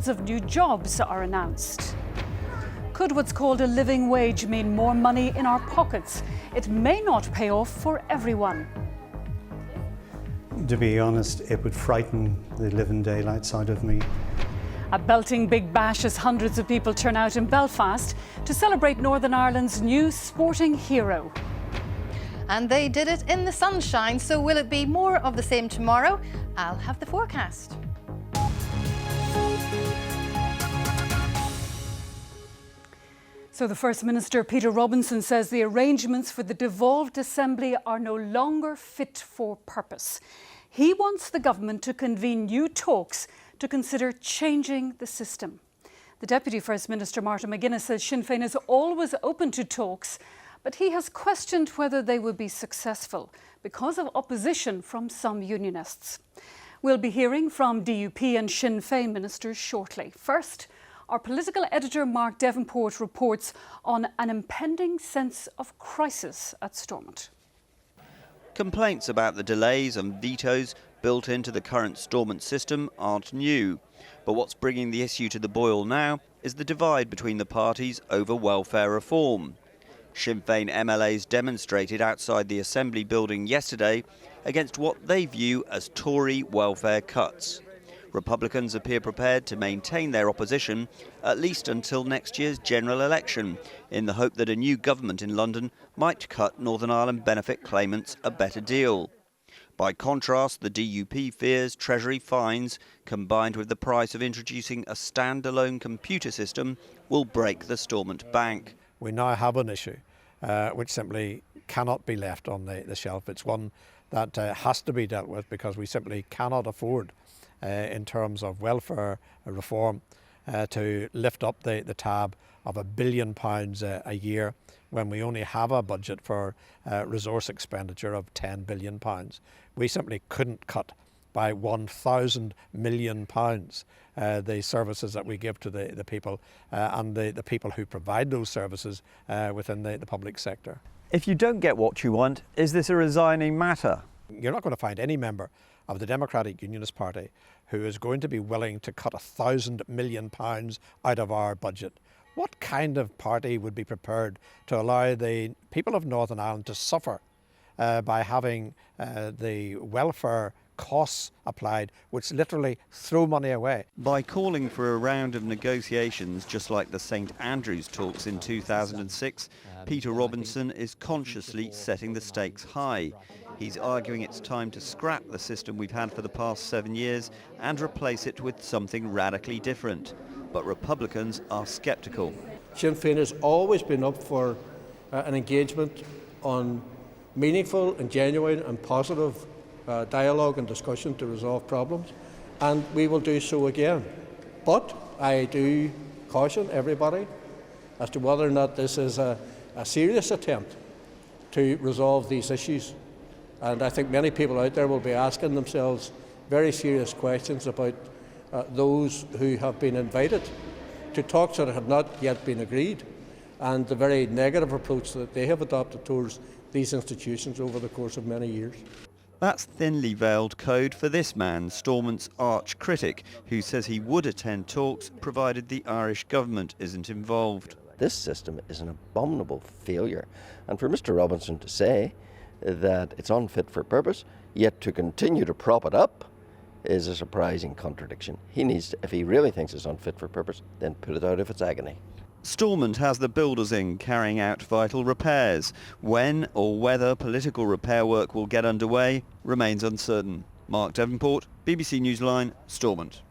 Of new jobs are announced. Could what's called a living wage mean more money in our pockets? It may not pay off for everyone. To be honest, it would frighten the living daylights out of me. A belting big bash as hundreds of people turn out in Belfast to celebrate Northern Ireland's new sporting hero. And they did it in the sunshine, so will it be more of the same tomorrow? I'll have the forecast. So the First Minister, Peter Robinson, says the arrangements for the devolved Assembly are no longer fit for purpose. He wants the government to convene new talks to consider changing the system. The Deputy First Minister, Martin McGuinness, says Sinn Féin is always open to talks, but he has questioned whether they would be successful because of opposition from some unionists. We'll be hearing from DUP and Sinn Féin ministers shortly. First, our political editor Mark Devonport reports on an impending sense of crisis at Stormont. Complaints about the delays and vetoes built into the current Stormont system aren't new. But what's bringing the issue to the boil now is the divide between the parties over welfare reform. Sinn Féin MLAs demonstrated outside the Assembly building yesterday against what they view as Tory welfare cuts. Republicans appear prepared to maintain their opposition at least until next year's general election, in the hope that a new government in London might cut Northern Ireland benefit claimants a better deal. By contrast, the DUP fears Treasury fines, combined with the price of introducing a standalone computer system, will break the Stormont Bank. We now have an issue which simply cannot be left on the shelf. It's one that has to be dealt with because we simply cannot afford in terms of welfare reform to lift up the tab of £1 billion a year when we only have a budget for resource expenditure of £10 billion. We simply couldn't cut by £1,000 million the services that we give to the people and the people who provide those services within the public sector. If you don't get what you want, is this a resigning matter? You're not going to find any member of the Democratic Unionist Party who is going to be willing to cut £1,000 million out of our budget. What kind of party would be prepared to allow the people of Northern Ireland to suffer by having the welfare costs applied, which literally throw money away? By calling for a round of negotiations just like the St Andrews talks in 2006, Peter Robinson is consciously setting the stakes high. He's arguing it's time to scrap the system we've had for the past 7 years and replace it with something radically different. But Republicans are sceptical. Sinn Féin has always been up for an engagement on meaningful and genuine and positive dialogue and discussion to resolve problems, and we will do so again. But I do caution everybody as to whether or not this is a serious attempt to resolve these issues. And I think many people out there will be asking themselves very serious questions about those who have been invited to talks that have not yet been agreed, and the very negative approach that they have adopted towards these institutions over the course of many years. That's thinly veiled code for this man, Stormont's arch critic, who says he would attend talks provided the Irish government isn't involved. This system is an abominable failure, and for Mr Robinson to say that it's unfit for purpose, yet to continue to prop it up, is a surprising contradiction. He needs to, if he really thinks it's unfit for purpose, then put it out of its agony. Stormont has the builders in carrying out vital repairs. When or whether political repair work will get underway remains uncertain. Mark Devonport, BBC Newsline, Stormont.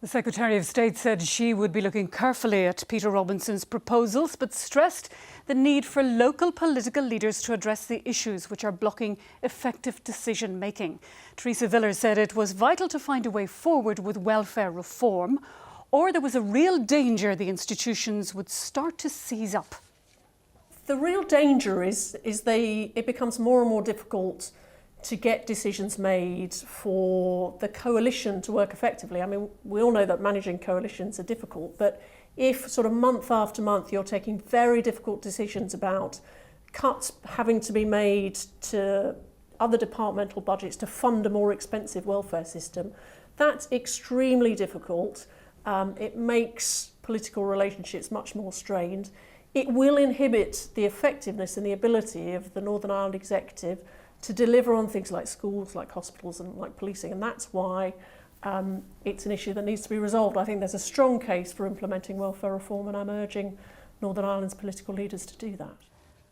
The Secretary of State said she would be looking carefully at Peter Robinson's proposals, but stressed the need for local political leaders to address the issues which are blocking effective decision-making. Teresa Villers said it was vital to find a way forward with welfare reform, or there was a real danger the institutions would start to seize up. The real danger is it becomes more and more difficult to get decisions made for the coalition to work effectively. I mean, we all know that managing coalitions are difficult, but if sort of month after month you're taking very difficult decisions about cuts having to be made to other departmental budgets to fund a more expensive welfare system, that's extremely difficult. It makes political relationships much more strained. It will inhibit the effectiveness and the ability of the Northern Ireland Executive to deliver on things like schools, like hospitals and like policing, and that's why it's an issue that needs to be resolved. I think there's a strong case for implementing welfare reform, and I'm urging Northern Ireland's political leaders to do that.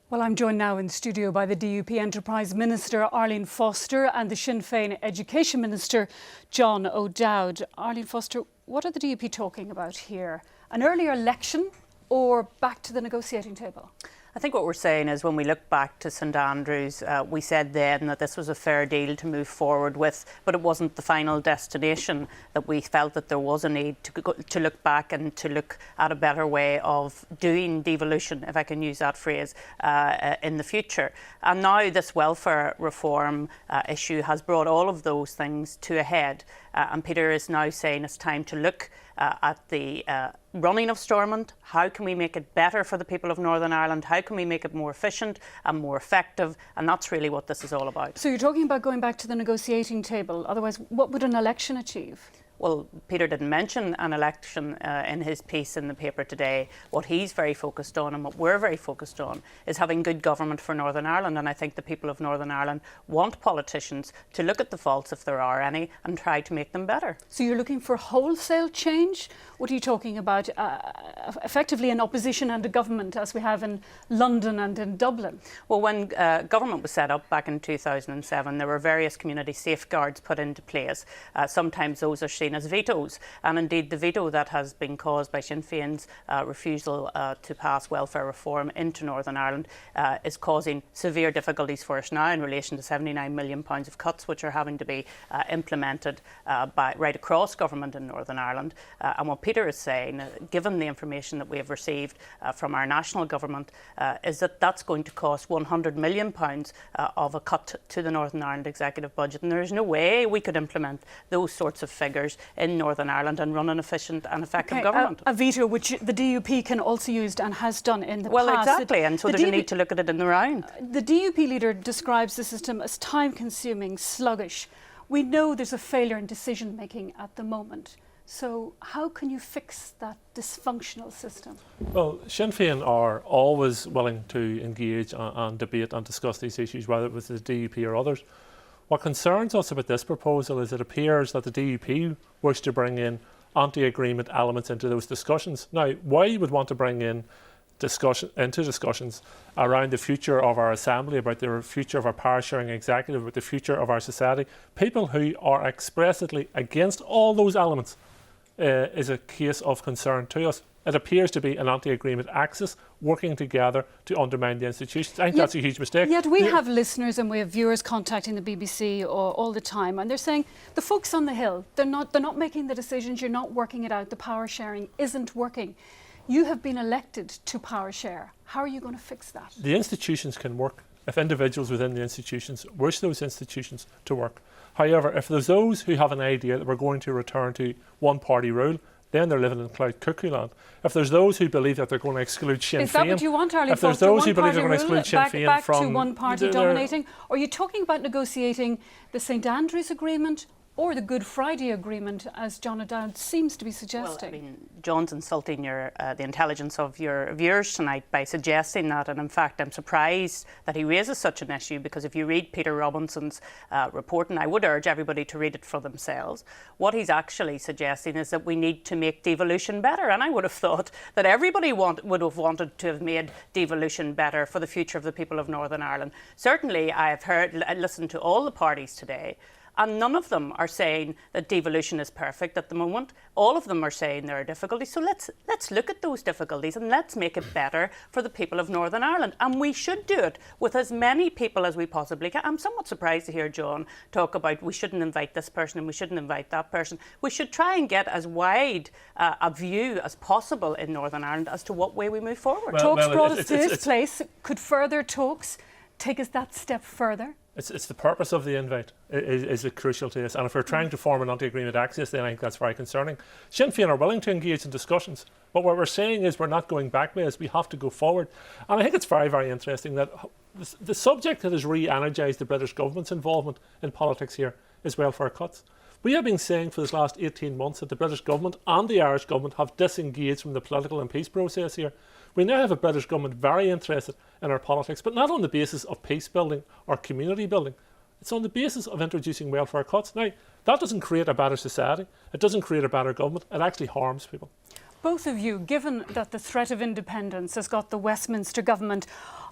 Well, I'm joined now in studio by the DUP Enterprise Minister Arlene Foster and the Sinn Féin Education Minister John O'Dowd. Arlene Foster, what are the DUP talking about here? An earlier election or back to the negotiating table? I think what we're saying is when we look back to St Andrews, we said then that this was a fair deal to move forward with, but it wasn't the final destination, that we felt that there was a need to look back and to look at a better way of doing devolution, if I can use that phrase, in the future. And now this welfare reform issue has brought all of those things to a head. And Peter is now saying it's time to look at the running of Stormont. How can we make it better for the people of Northern Ireland? How can we make it more efficient and more effective? And that's really what this is all about. So you're talking about going back to the negotiating table. Otherwise, what would an election achieve? Well, Peter didn't mention an election in his piece in the paper today. What he's very focused on and what we're very focused on is having good government for Northern Ireland. And I think the people of Northern Ireland want politicians to look at the faults, if there are any, and try to make them better. So you're looking for wholesale change? What are you talking about? Effectively an opposition and a government, as we have in London and in Dublin? Well, when government was set up back in 2007, there were various community safeguards put into place. Sometimes those are seen as vetoes, and indeed the veto that has been caused by Sinn Féin's refusal to pass welfare reform into Northern Ireland is causing severe difficulties for us now in relation to £79 million of cuts which are having to be implemented right across government in Northern Ireland. And what Peter is saying, given the information that we have received from our national government, is that that's going to cost £100 million of a cut to the Northern Ireland executive budget, and there is no way we could implement those sorts of figures in Northern Ireland and run an efficient and effective government. A veto which the DUP can also use and has done in the past. Well, exactly, and so there's a need to look at it in the round. The DUP leader describes the system as time-consuming, sluggish. We know there's a failure in decision-making at the moment. So how can you fix that dysfunctional system? Well, Sinn Féin are always willing to engage and debate and discuss these issues, whether it was the DUP or others. What concerns us about this proposal is it appears that the DUP wish to bring in anti-agreement elements into those discussions. Now, why you would want to bring in discussions around the future of our assembly, about the future of our power sharing executive, about the future of our society, people who are expressly against all those elements, is a case of concern to us. It appears to be an anti-agreement axis working together to undermine the institutions. I think that's a huge mistake. Yet we have listeners and we have viewers contacting the BBC all the time, and they're saying the folks on the Hill, they're not making the decisions, you're not working it out, the power sharing isn't working. You have been elected to power share. How are you going to fix that? The institutions can work if individuals within the institutions wish those institutions to work. However, if there's those who have an idea that we're going to return to one-party rule, then they're living in cloud cuckoo land. If there's those who believe that they're going to exclude Sinn Féin... Is that what you want, Arlene Foster? If there's those who believe they're going to exclude Sinn Féin from... Back to one party dominating? Or are you talking about negotiating the St Andrews Agreement or the Good Friday Agreement, as John O'Dowd seems to be suggesting? Well, I mean, John's insulting the intelligence of your viewers tonight by suggesting that, and in fact I'm surprised that he raises such an issue, because if you read Peter Robinson's report, and I would urge everybody to read it for themselves, what he's actually suggesting is that we need to make devolution better, and I would have thought that everybody would have wanted to have made devolution better for the future of the people of Northern Ireland. Certainly I have listened to all the parties today, and none of them are saying that devolution is perfect at the moment. All of them are saying there are difficulties. So let's look at those difficulties and let's make it better for the people of Northern Ireland. And we should do it with as many people as we possibly can. I'm somewhat surprised to hear John talk about we shouldn't invite this person and we shouldn't invite that person. We should try and get as wide a view as possible in Northern Ireland as to what way we move forward. Talks brought us to this place. Could further talks take us that step further? It's the purpose of the invite is crucial to this, and if we're trying to form an anti-agreement axis, then I think that's very concerning. Sinn Féin are willing to engage in discussions, but what we're saying is we're not going backwards, we have to go forward. And I think it's very, very interesting that the subject that has re-energised the British government's involvement in politics here is welfare cuts. We have been saying for the last 18 months that the British government and the Irish government have disengaged from the political and peace process here. We now have a British government very interested in our politics, but not on the basis of peace building or community building. It's on the basis of introducing welfare cuts. Now, that doesn't create a better society. It doesn't create a better government. It actually harms people. Both of you, given that the threat of independence has got the Westminster government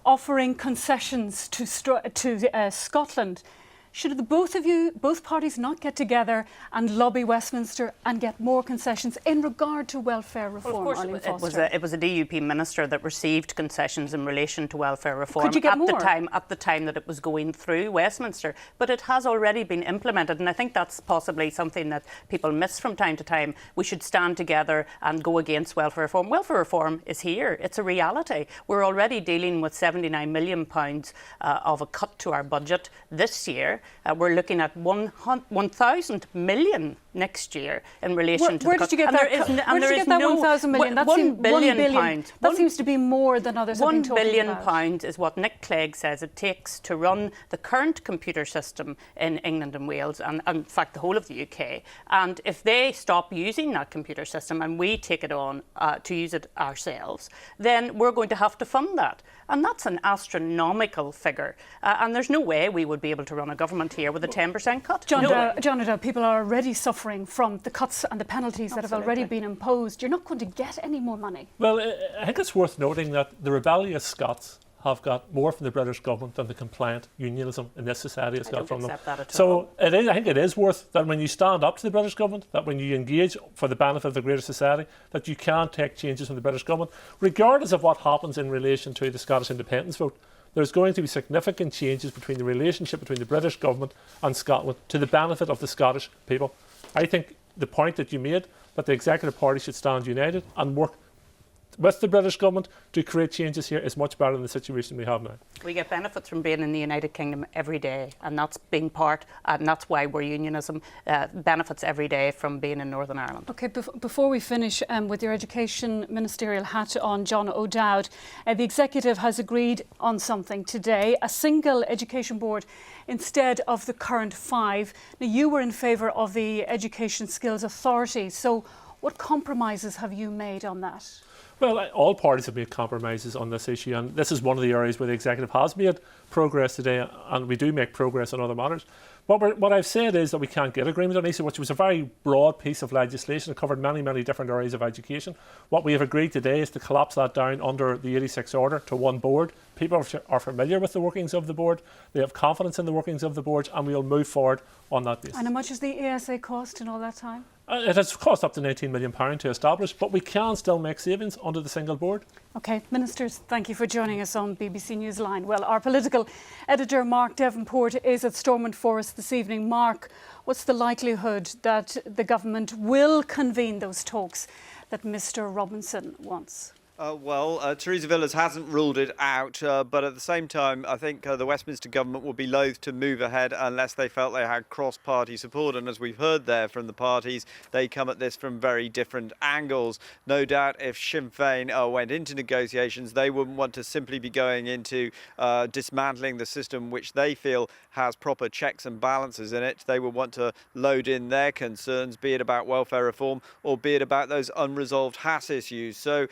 offering concessions to Scotland, should both parties not get together and lobby Westminster and get more concessions in regard to welfare reform? Well, of course, Arlene Foster? it was a DUP minister that received concessions in relation to welfare reform Could you get more? at the time that it was going through Westminster. But it has already been implemented, and I think that's possibly something that people miss from time to time. We should stand together and go against welfare reform. Welfare reform is here. It's a reality. We're already dealing with £79 million of a cut to our budget this year. We're looking at 1,000 million next year in relation to where the did you get that? Where did you get that 1,000 million? That £1 billion. That seems to be more than others have been talking £1 billion about. is what Nick Clegg says it takes to run the current computer system in England and Wales, and in fact the whole of the UK. And if they stop using that computer system and we take it on to use it ourselves, then we're going to have to fund that. And that's an astronomical figure. And there's no way we would be able to run a government here with a 10% cut. John O'Dowd, people are already suffering from the cuts and the penalties that have already been imposed. You're not going to get any more money. Well, I think it's worth noting that the rebellious Scots have got more from the British government than the compliant unionism in this society has got from them. So I think it is worth that when you stand up to the British government, that when you engage for the benefit of the greater society, that you can take changes from the British government, regardless of what happens in relation to the Scottish independence vote. There's going to be significant changes between the relationship between the British government and Scotland to the benefit of the Scottish people. I think the point that you made, that the Executive Party should stand united and work with the British government to create changes here, is much better than the situation we have now. We get benefits from being in the United Kingdom every day, and that's being part, and that's why we're unionism, benefits every day from being in Northern Ireland. OK, before we finish with your education ministerial hat on, John O'Dowd, the Executive has agreed on something today, a single education board instead of the current 5. Now, you were in favour of the Education Skills Authority, so what compromises have you made on that? Well, all parties have made compromises on this issue, and this is one of the areas where the Executive has made progress today, and we do make progress on other matters. What I've said is that we can't get agreement on ESA, which was a very broad piece of legislation. It covered many, many different areas of education. What we have agreed today is to collapse that down under the 86 order to one board. People are familiar with the workings of the board, they have confidence in the workings of the board, and we'll move forward on that basis. And how much has the ESA cost in all that time? It has cost up to £19 million to establish, but we can still make savings under the single board. OK, Ministers, thank you for joining us on BBC Newsline. Well, our political editor, Mark Devonport, is at Stormont Forest this evening. Mark, what's the likelihood that the government will convene those talks that Mr Robinson wants? Theresa Villas hasn't ruled it out, but at the same time, I think the Westminster government would be loath to move ahead unless they felt they had cross-party support. And as we've heard there from the parties, they come at this from very different angles. No doubt if Sinn Féin went into negotiations, they wouldn't want to simply be going into dismantling the system which they feel has proper checks and balances in it. They would want to load in their concerns, be it about welfare reform or be it about those unresolved HAS issues. So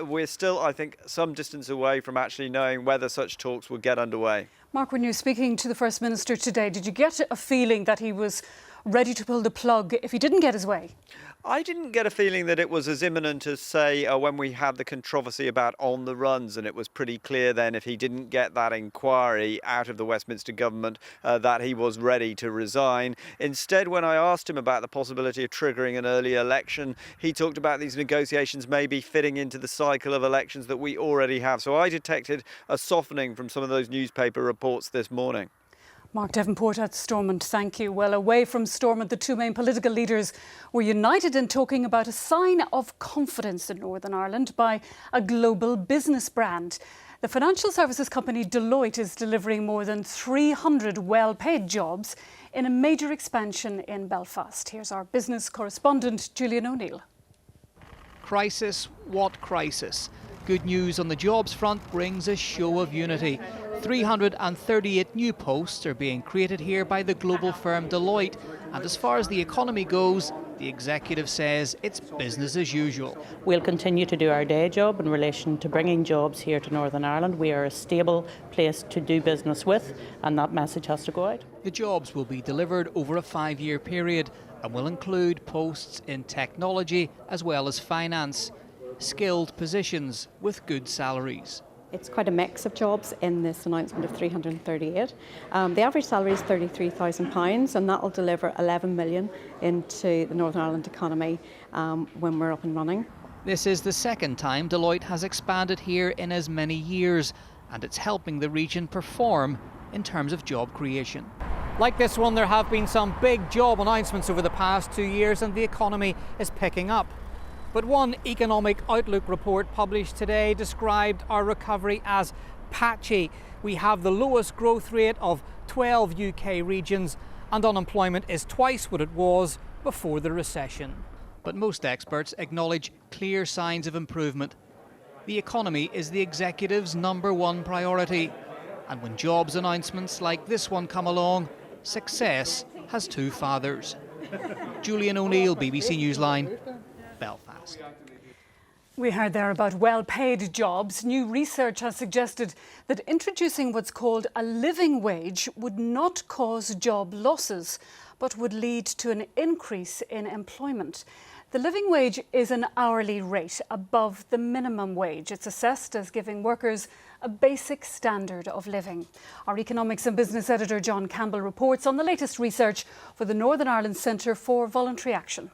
we're still, I think, some distance away from actually knowing whether such talks will get underway. Mark, when you were speaking to the First Minister today, did you get a feeling that he was ready to pull the plug if he didn't get his way? I didn't get a feeling that it was as imminent as, say, when we had the controversy about on the runs, and it was pretty clear then if he didn't get that inquiry out of the Westminster government that he was ready to resign. Instead, when I asked him about the possibility of triggering an early election, he talked about these negotiations maybe fitting into the cycle of elections that we already have. So I detected a softening from some of those newspaper reports this morning. Mark Devonport at Stormont, thank you. Well, away from Stormont, the two main political leaders were united in talking about a sign of confidence in Northern Ireland by a global business brand. The financial services company Deloitte is delivering more than 300 well-paid jobs in a major expansion in Belfast. Here's our business correspondent, Julian O'Neill. Crisis? What crisis? Good news on the jobs front brings a show of unity. 338 new posts are being created here by the global firm Deloitte, And as far as the economy goes, the executive says it's business as usual. We'll continue to do our day job in relation to bringing jobs here to Northern Ireland. We are a stable place to do business with, and that message has to go out. The jobs will be delivered over a 5-year period and will include posts in technology as well as finance, skilled positions with good salaries. It's quite a mix of jobs in this announcement of 338. The average salary is £33,000 and that will deliver 11 million into the Northern Ireland economy when we're up and running. This is the second time Deloitte has expanded here in as many years, and it's helping the region perform in terms of job creation. Like this one, there have been some big job announcements over the past 2 years and the economy is picking up. But one economic outlook report published today described our recovery as patchy. We have the lowest growth rate of 12 UK regions and unemployment is twice what it was before the recession. But most experts acknowledge clear signs of improvement. The economy is the executive's #1 priority. And when jobs announcements like this one come along, success has two fathers. Julian O'Neill, BBC Newsline, Belfast. We heard there about well-paid jobs. New research has suggested that introducing what's called a living wage would not cause job losses, but would lead to an increase in employment. The living wage is an hourly rate above the minimum wage. It's assessed as giving workers a basic standard of living. Our economics and business editor John Campbell reports on the latest research for the Northern Ireland Centre for Voluntary Action.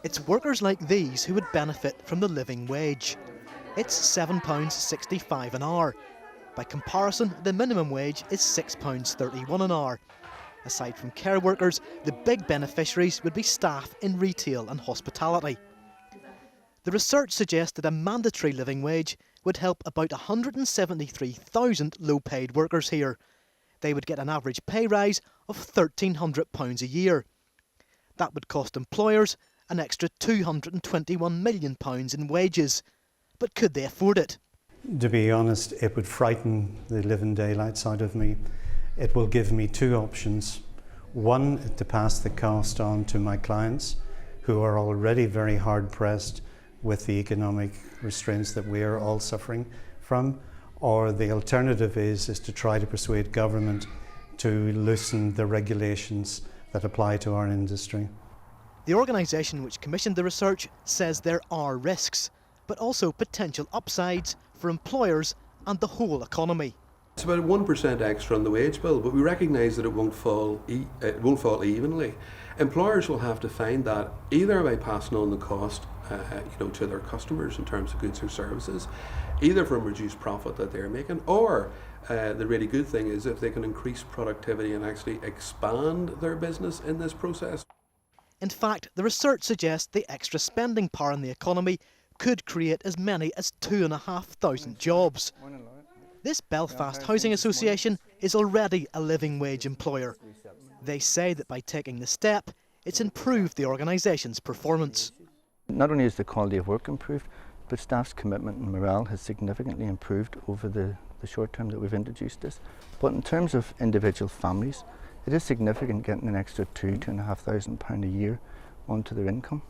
It's workers like these who would benefit from the living wage. It's £7.65 an hour. By comparison, the minimum wage is £6.31 an hour. Aside from care workers, the big beneficiaries would be staff in retail and hospitality. The research suggests that a mandatory living wage would help about 173,000 low-paid workers here. They would get an average pay rise of £1,300 a year. That would cost employers an extra £221 million in wages. But could they afford it? To be honest, it would frighten the living daylights out of me. It will give me two options. One, to pass the cost on to my clients, who are already very hard pressed with the economic restraints that we are all suffering from. Or the alternative is to try to persuade government to loosen the regulations that apply to our industry. The organisation which commissioned the research says there are risks, but also potential upsides for employers and the whole economy. It's about 1% extra on the wage bill, but we recognise that it won't fall evenly. Employers will have to find that either by passing on the cost to their customers in terms of goods or services, either from reduced profit that they're making, or the really good thing is if they can increase productivity and actually expand their business in this process. In fact, the research suggests the extra spending power in the economy could create as many as 2,500 jobs. This Belfast Housing Association is already a living wage employer. They say that by taking the step, it's improved the organisation's performance. Not only has the quality of work improved, but staff's commitment and morale has significantly improved over the short term that we've introduced this. But in terms of individual families, it is significant getting an extra £2,500 a year onto their income.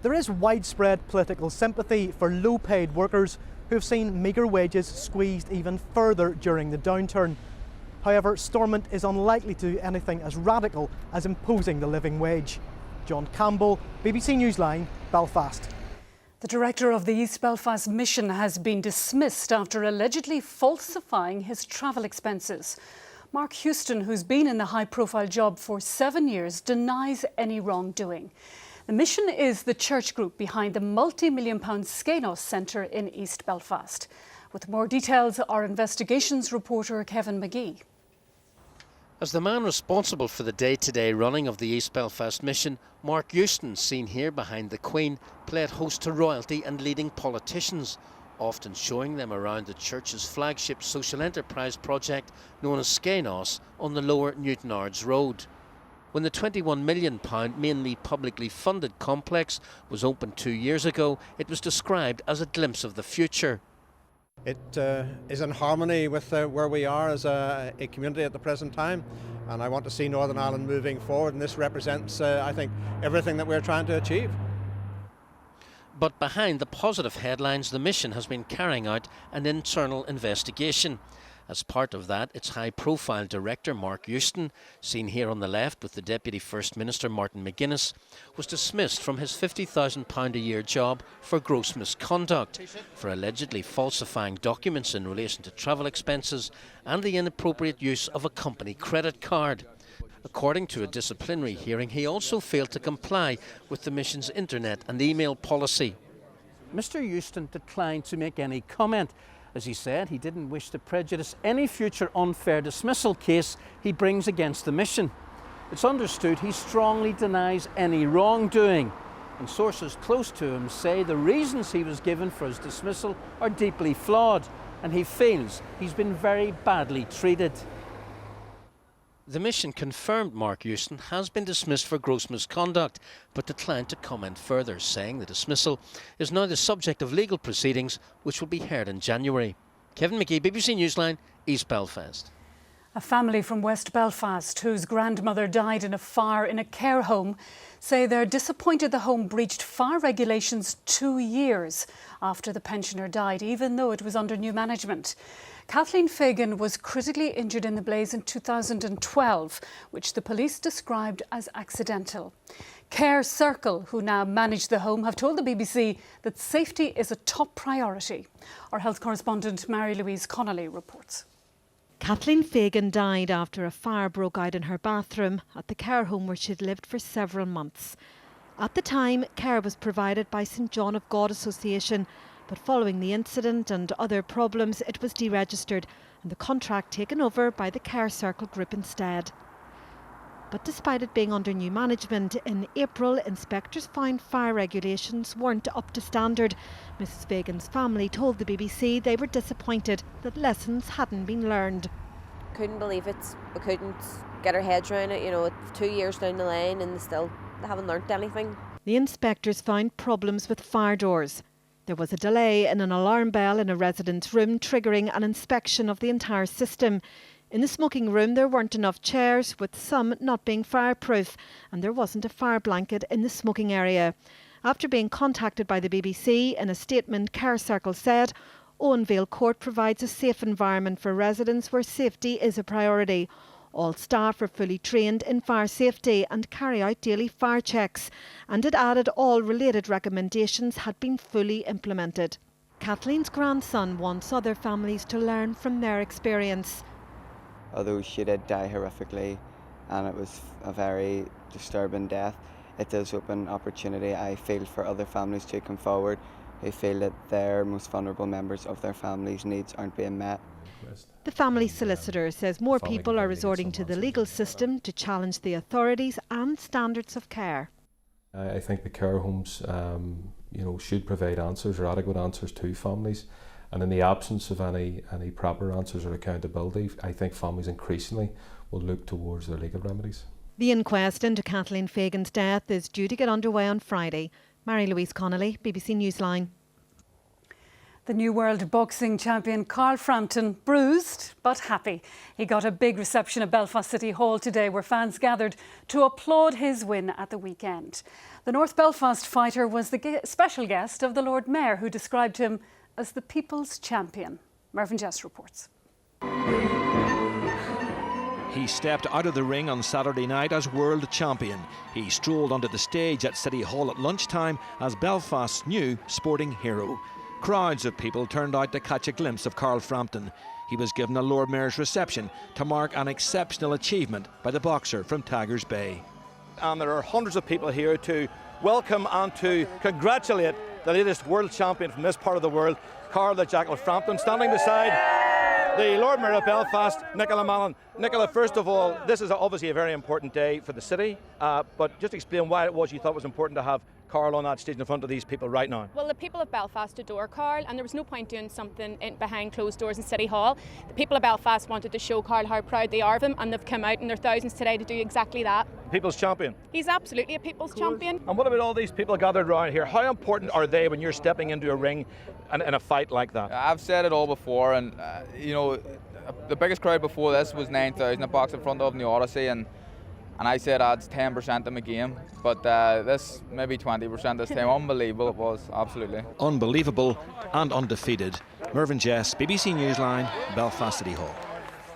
There is widespread political sympathy for low-paid workers who have seen meagre wages squeezed even further during the downturn. However, Stormont is unlikely to do anything as radical as imposing the living wage. John Campbell, BBC Newsline, Belfast. The director of the East Belfast mission has been dismissed after allegedly falsifying his travel expenses. Mark Houston, who's been in the high-profile job for 7 years, denies any wrongdoing. The mission is the church group behind the multi-million-pound Skenos Centre in East Belfast. With more details, our investigations reporter Kevin McGee. As the man responsible for the day-to-day running of the East Belfast mission, Mark Houston, seen here behind the Queen, played host to royalty and leading politicians, often showing them around the church's flagship social enterprise project known as Skenos on the lower Newtonards Road. When the £21 million mainly publicly funded complex was opened 2 years ago, it was described as a glimpse of the future. It is in harmony with where we are as a community at the present time. and I want to see Northern Ireland moving forward, and this represents, I think, everything that we're trying to achieve. But behind the positive headlines, the mission has been carrying out an internal investigation. As part of that, its high-profile director, Mark Euston, seen here on the left with the Deputy First Minister, Martin McGuinness, was dismissed from his £50,000 a year job for gross misconduct, for allegedly falsifying documents in relation to travel expenses and the inappropriate use of a company credit card. According to a disciplinary hearing, he also failed to comply with the mission's internet and email policy. Mr Euston declined to make any comment. As he said, he didn't wish to prejudice any future unfair dismissal case he brings against the mission. It's understood he strongly denies any wrongdoing, and sources close to him say the reasons he was given for his dismissal are deeply flawed, and he feels he's been very badly treated. The mission confirmed Mark Euston has been dismissed for gross misconduct, but declined to comment further, saying the dismissal is now the subject of legal proceedings which will be heard in January. Kevin McGee, BBC Newsline, East Belfast. A family from West Belfast whose grandmother died in a fire in a care home say they're disappointed the home breached fire regulations 2 years after the pensioner died, even though it was under new management. Kathleen Fagan was critically injured in the blaze in 2012, which the police described as accidental. Care Circle, who now manage the home, have told the BBC that safety is a top priority. Our health correspondent Mary-Louise Connolly reports. Kathleen Fagan died after a fire broke out in her bathroom at the care home where she'd lived for several months. At the time, care was provided by St John of God Association, but following the incident and other problems, it was deregistered and the contract taken over by the Care Circle Group instead. But despite it being under new management, in April, inspectors found fire regulations weren't up to standard. Mrs Fagan's family told the BBC they were disappointed that lessons hadn't been learned. Couldn't believe it. We couldn't get our heads around it. You know, 2 years down the line and they haven't learnt anything. The inspectors found problems with fire doors. There was a delay in an alarm bell in a resident's room, triggering an inspection of the entire system. In the smoking room there weren't enough chairs, with some not being fireproof, and there wasn't a fire blanket in the smoking area. After being contacted by the BBC, in a statement, Care Circle said Owenvale Court provides a safe environment for residents where safety is a priority. All staff are fully trained in fire safety and carry out daily fire checks, and it added all related recommendations had been fully implemented. Kathleen's grandson wants other families to learn from their experience. Although she did die horrifically and it was a very disturbing death, it does open opportunity, I feel, for other families to come forward who feel that their most vulnerable members of their family's needs aren't being met. The family solicitor says more people are resorting to the legal system to challenge the authorities and standards of care. I think the care homes should provide answers or adequate answers to families, and in the absence of any proper answers or accountability, I think families increasingly will look towards their legal remedies. The inquest into Kathleen Fagan's death is due to get underway on Friday. Mary-Louise Connolly, BBC Newsline. The new world boxing champion Carl Frampton, bruised but happy. He got a big reception at Belfast City Hall today, where fans gathered to applaud his win at the weekend. The North Belfast fighter was the special guest of the Lord Mayor, who described him as the people's champion. Mervyn Jess reports. He stepped out of the ring on Saturday night as world champion. He strolled onto the stage at City Hall at lunchtime as Belfast's new sporting hero. Crowds of people turned out to catch a glimpse of Carl Frampton. He was given a Lord Mayor's reception to mark an exceptional achievement by the boxer from Tigers Bay. And there are hundreds of people here to welcome and to congratulate the latest world champion from this part of the world, Carl the Jackal Frampton, standing beside the Lord Mayor of Belfast, Nicola Mallon. Nicola, first of all, this is obviously a very important day for the city, but just explain why it was you thought it was important to have Carl on that stage in front of these people right now. Well, the people of Belfast adore Carl, and there was no point doing something behind closed doors in City Hall. The people of Belfast wanted to show Carl how proud they are of him, and they've come out in their thousands today to do exactly that. People's champion. He's absolutely a people's champion. And what about all these people gathered around here? How important are they when you're stepping into a ring and in a fight like that? I've said it all before, and The biggest crowd before this was 9,000 at box in front of in the Odyssey, and I said adds 10% in the game, but this maybe 20% this time. Unbelievable it was, absolutely. Unbelievable and undefeated. Mervyn Jess, BBC Newsline, Belfast City Hall.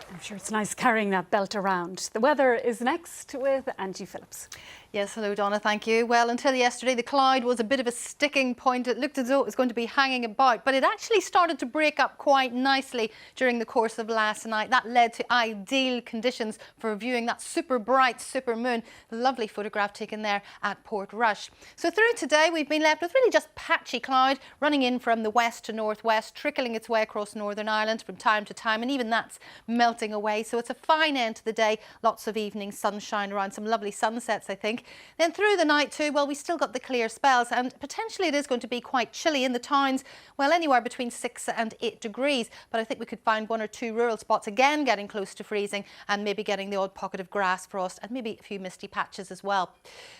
I'm sure it's nice carrying that belt around. The weather is next with Angie Phillips. Yes, hello Donna, thank you. Well, until yesterday the cloud was a bit of a sticking point. It looked as though it was going to be hanging about, but it actually started to break up quite nicely during the course of last night. That led to ideal conditions for viewing that super bright super moon. Lovely photograph taken there at Portrush. So through today we've been left with really just patchy cloud running in from the west to northwest, trickling its way across Northern Ireland from time to time, and even that's melting away. So it's a fine end to the day. Lots of evening sunshine around, some lovely sunsets I think. Then through the night too, well, we still got the clear spells, and potentially it is going to be quite chilly in the towns, well, anywhere between 6 and 8 degrees. But I think we could find 1 or 2 rural spots again getting close to freezing, and maybe getting the odd pocket of grass frost and maybe a few misty patches as well.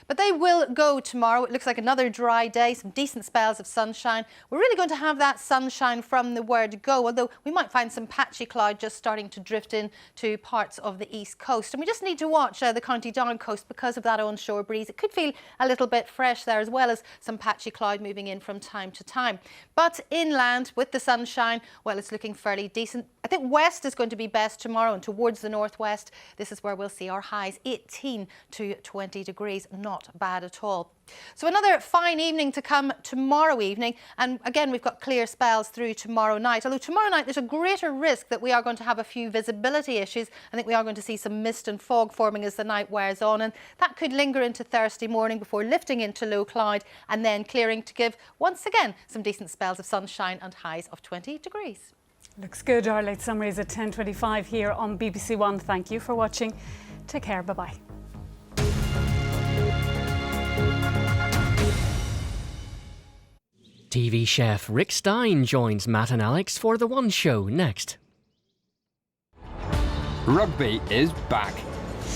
But they will go tomorrow. It looks like another dry day, some decent spells of sunshine. We're really going to have that sunshine from the word go, although we might find some patchy cloud just starting to drift in to parts of the east coast. And we just need to watch the County Down coast because of that onshore breeze. It could feel a little bit fresh there, as well as some patchy cloud moving in from time to time. But inland with the sunshine, well, it's looking fairly decent. I think west is going to be best tomorrow, and towards the northwest, this is where we'll see our highs, 18 to 20 degrees. Not bad at all. So another fine evening to come tomorrow evening, and again we've got clear spells through tomorrow night, although tomorrow night there's a greater risk that we are going to have a few visibility issues. I think we are going to see some mist and fog forming as the night wears on, and that could linger into Thursday morning before lifting into low cloud and then clearing to give once again some decent spells of sunshine and highs of 20 degrees. Looks good. Our late summaries at 10:25 here on BBC One. Thank you for watching. Take care. Bye-bye. TV chef Rick Stein joins Matt and Alex for The One Show next. Rugby is back,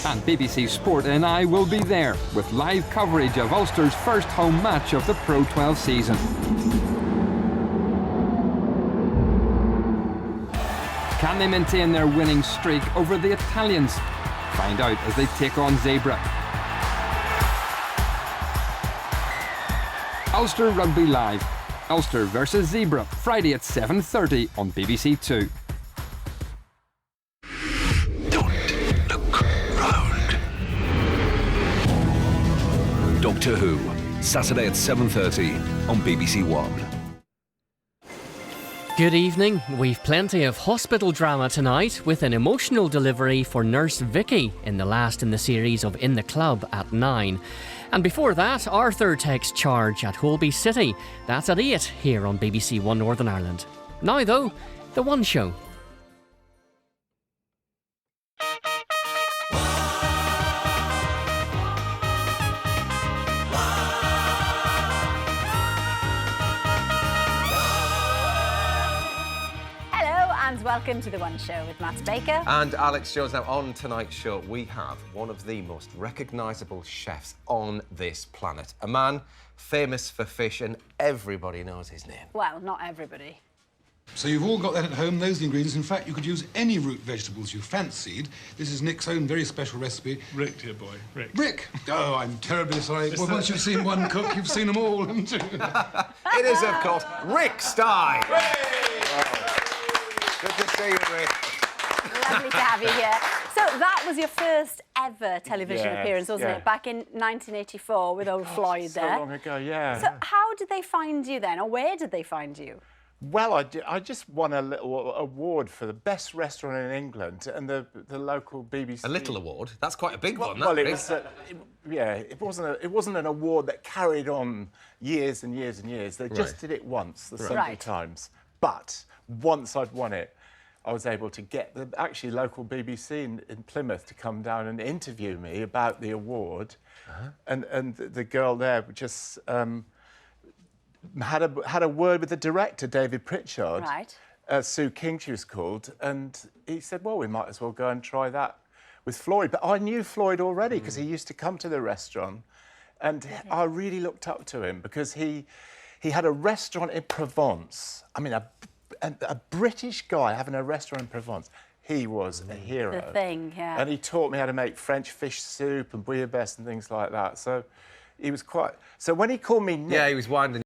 and BBC Sport and I will be there with live coverage of Ulster's first home match of the Pro 12 season. Can they maintain their winning streak over the Italians? Find out as they take on Zebra. Ulster Rugby Live. Ulster versus Zebra, Friday at 7:30 on BBC Two. Don't look round. Doctor Who, Saturday at 7:30 on BBC One. Good evening. We've plenty of hospital drama tonight with an emotional delivery for Nurse Vicky in the last in the series of In the Club at 9. And before that, Arthur takes charge at Holby City. That's at 8 here on BBC One Northern Ireland. Now though, The One Show. And welcome to The One Show with Matt Baker and Alex Jones. Now, on tonight's show, we have one of the most recognisable chefs on this planet. A man famous for fish, and everybody knows his name. Well, not everybody. So you've all got that at home, those are the ingredients. In fact, you could use any root vegetables you fancied. This is Nick's own very special recipe. Rick, dear boy, Rick. Rick! Oh, I'm terribly sorry. Well, once you've seen one cook, you've seen them all, haven't you? It is, of course, Rick Stein. Good to see you, Rick. Lovely to have you here. So that was your first ever television appearance, wasn't it? Back in 1984 with old Floyd there. So long ago, yeah. So how did they find you then, or where did they find you? Well, I just won a little award for the best restaurant in England, and the local BBC. A little award? That's quite a big one. Well, it was. It wasn't an award that carried on years and years and years. They just did it once, the Sunday Times. But once I'd won it, I was able to get the actually local BBC in Plymouth to come down and interview me about the award, and the girl there just had a word with the director, David Pritchard. Right. Sue King, she was called, and he said, well, we might as well go and try that with Floyd. But I knew Floyd already because he used to come to the restaurant, and I really looked up to him because he had a restaurant in Provence. I mean, a British guy having a restaurant in Provence. he was a hero. The thing, yeah. And he taught me how to make French fish soup and bouillabaisse and things like that. So he was quite... So when he called me Nick... Yeah, he was winding